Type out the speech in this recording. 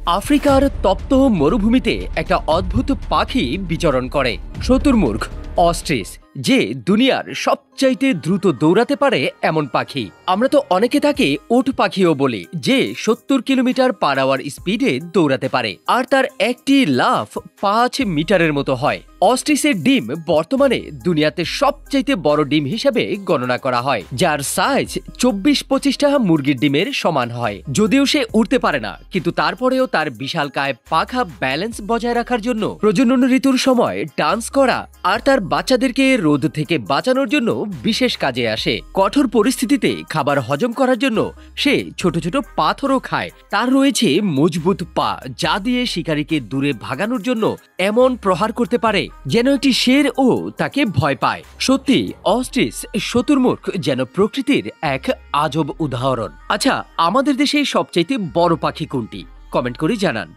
আফ্রিকার তপ্ত মরুভূমিতে একটা অদ্ভুত পাখি বিচরণ করে শতুরমুর্গ অস্ট্রিচ, যে দুনিয়ার সবচাইতে দ্রুত দৌড়াতে পারে এমন পাখি। আমরা তো অনেকে তাকে উট পাখিও বলি, যে 70 কিলোমিটার পার আওয়ার স্পিডে দৌড়াতে পারে আর তার একটি লাফ 5 মিটারের মতো হয়। অস্ট্রিচের ডিম বর্তমানে দুনিয়াতে সবচাইতে বড় ডিম হিসেবে গণনা করা হয়, যার সাইজ 24-25টা মুরগির ডিমের সমান হয়। যদিও সে উড়তে পারে না, কিন্তু তারপরেও তার বিশালকায় পাখা ব্যালেন্স বজায় রাখার জন্য, প্রজনন ঋতুর সময় ডান্স করা আর তার বাচ্চাদেরকে রোদ থেকে বাঁচানোর জন্য বিশেষ কাজে আসে। কঠোর পরিস্থিতিতে খাবার হজম করার জন্য সে ছোট ছোট পাথরও খায়। তার রয়েছে মজবুত পা, যা দিয়ে শিকারীকে দূরে ভাগানোর জন্য এমন প্রহার করতে পারে যেন একটি শের ও তাকে ভয় পায়। সত্যি অস্ট্রিচ শতুরমুর্গ যেন প্রকৃতির এক আজব উদাহরণ। আচ্ছা, আমাদের দেশে সবচাইতে বড় পাখি কোনটি? কমেন্ট করে জানান।